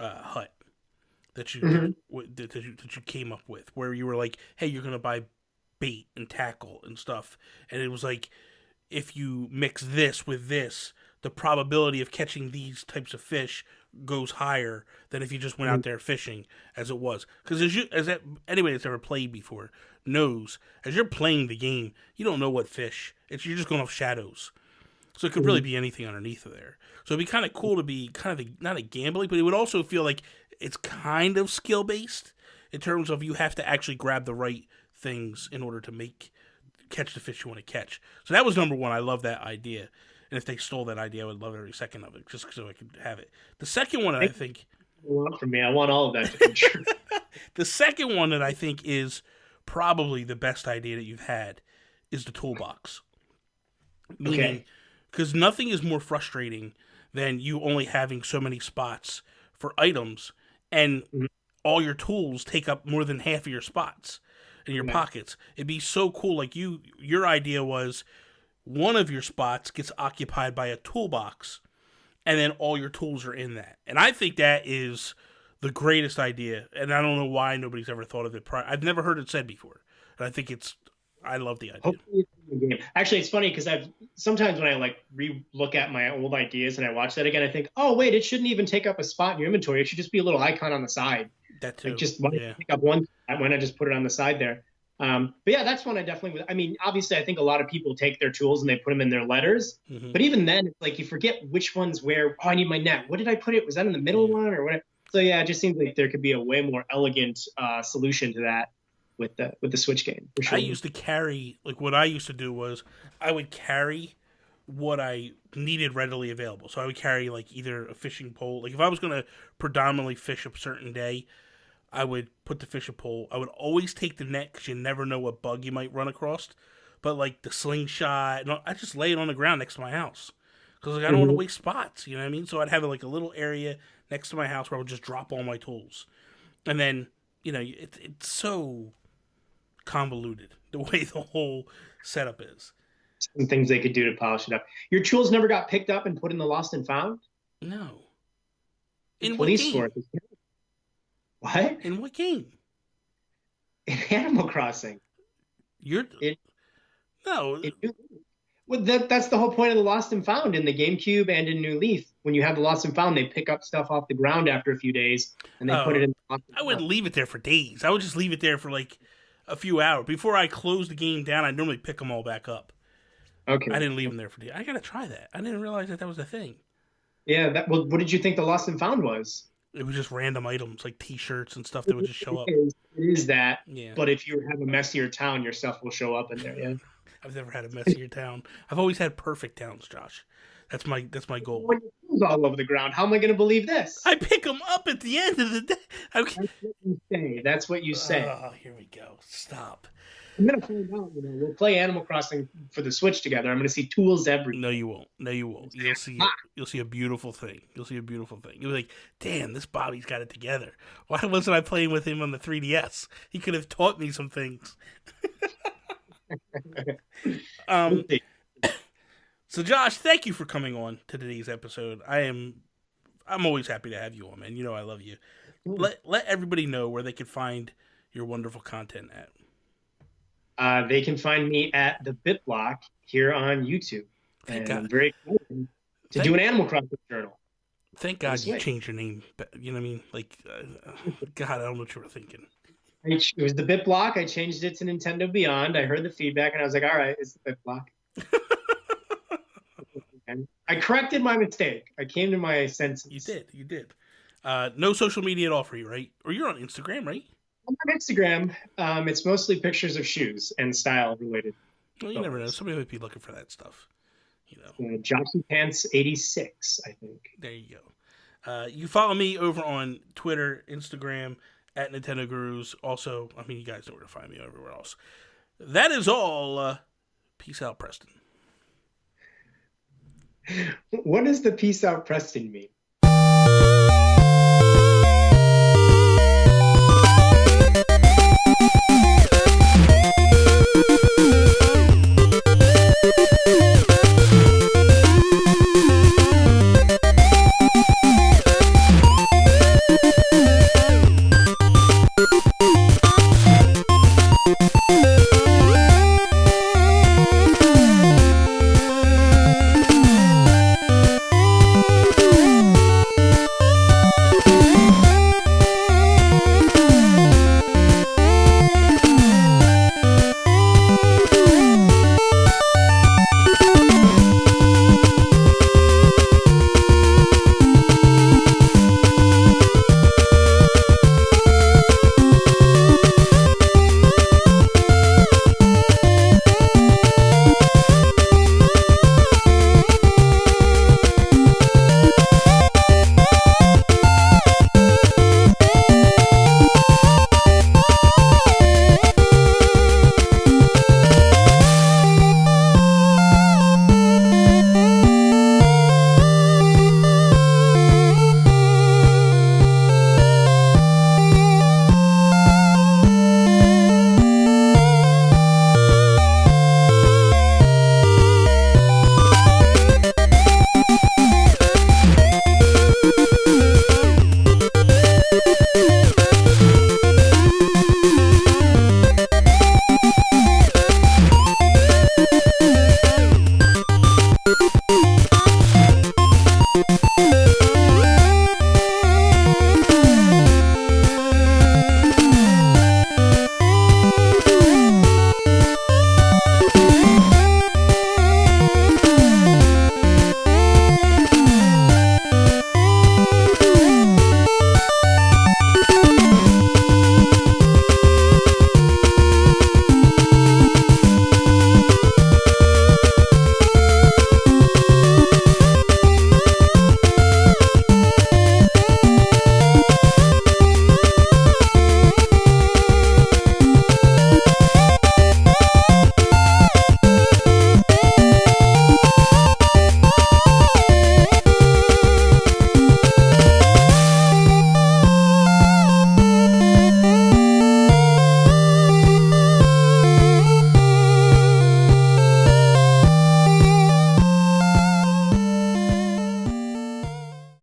hut that you came up with, where you were like, "Hey, you're gonna buy bait and tackle and stuff," and it was like, if you mix this with this, the probability of catching these types of fish goes higher than if you just went out there fishing as it was. Because anybody that's ever played before knows, as you're playing the game, you don't know what fish. You're just going off shadows. So it could really be anything underneath of there. So it'd be kind of cool to be kind of not a gambling, but it would also feel like it's kind of skill based in terms of you have to actually grab the right things in order to catch the fish you want to catch. So that was number one. I love that idea. And if they stole that idea, I would love every second of it, just so I could have it. The second one that I think... For me, I want all of that to be true. The second one that I think is probably the best idea that you've had is the toolbox. Meaning, because nothing is more frustrating than you only having so many spots for items, and all your tools take up more than half of your spots in your pockets. It'd be so cool. Like your idea was one of your spots gets occupied by a toolbox, and then all your tools are in that. And I think that is the greatest idea, and I don't know why nobody's ever thought of it prior. I've never heard it said before, and I think I love the idea. Hopefully it's in the game. Actually, it's funny because sometimes when I re-look at my old ideas and I watch that again, I think, oh wait, it shouldn't even take up a spot in your inventory. It should just be a little icon on the side. That too. Take up one spot. Why not just put it on the side there? But yeah, that's one I definitely would. I mean, obviously, I think a lot of people take their tools and they put them in their letters. Mm-hmm. But even then, it's like you forget which one's where. Oh, I need my net. What did I put it? Was that in the middle one or what? So yeah, it just seems like there could be a way more elegant solution to that with the Switch game. For sure. I used to carry, like, what I used to do was I would carry what I needed readily available. So I would carry, like, either a fishing pole. Like, if I was going to predominantly fish a certain day, I would put the fishing pole. I would always take the net because you never know what bug you might run across. But, like, the slingshot, I just lay it on the ground next to my house. Because, like, I don't want to waste spots, you know what I mean? So I'd have, like, a little area next to my house where I would just drop all my tools. And then, it's so convoluted the way the whole setup is. Some things they could do to polish it up. Your tools never got picked up and put in the lost and found? No. In what game? What? In what game? In Animal Crossing. No. Well, that's the whole point of the lost and found in the GameCube and in New Leaf. When you have the lost and found, they pick up stuff off the ground after a few days and they put it in the lost and I wouldn't leave it there for days. I would just leave it there for like a few hours. Before I close the game down, I normally pick them all back up. Okay. I didn't leave them there for days. I gotta try that. I didn't realize that was a thing. Yeah. Well, what did you think the lost and found was? It was just random items like T-shirts and stuff that would just show up. It is that. Yeah. But if you have a messier town, your stuff will show up in there. Yeah. I've never had a messier town. I've always had perfect towns, Josh. That's my goal. When your tools all over the ground, how am I going to believe this? I pick them up at the end of the day. That's what you say. That's what you say. Oh, here we go. Stop. I'm going to find out. We'll play Animal Crossing for the Switch together. I'm going to see tools everywhere. No, you won't. You'll see. You'll see a beautiful thing. You'll be like, damn, this Bobby's got it together. Why wasn't I playing with him on the 3DS? He could have taught me some things. So Josh, thank you for coming on to today's episode. I'm always happy to have you on, man. You know I love you. Let everybody know where they can find your wonderful content at. They can find me at the BitBlock here on YouTube. And I'm very excited to do an Animal Crossing journal. Thank God you changed your name. You know what I mean? Like, God, I don't know what you were thinking. It was the BitBlock. I changed it to Nintendo Beyond. I heard the feedback, and I was like, all right, it's the BitBlock. I corrected my mistake. I came to my senses. You did. No social media at all for you, right? Or you're on Instagram, right? I'm on Instagram. It's mostly pictures of shoes and style related. Well, you never know. Somebody might be looking for that stuff. Johnson Pants 86, I think. There you go. You follow me over on Twitter, Instagram, at Nintendo Gurus. Also, I mean, you guys know where to find me everywhere else. That is all. Peace out, Preston. What does the peace out, Preston mean?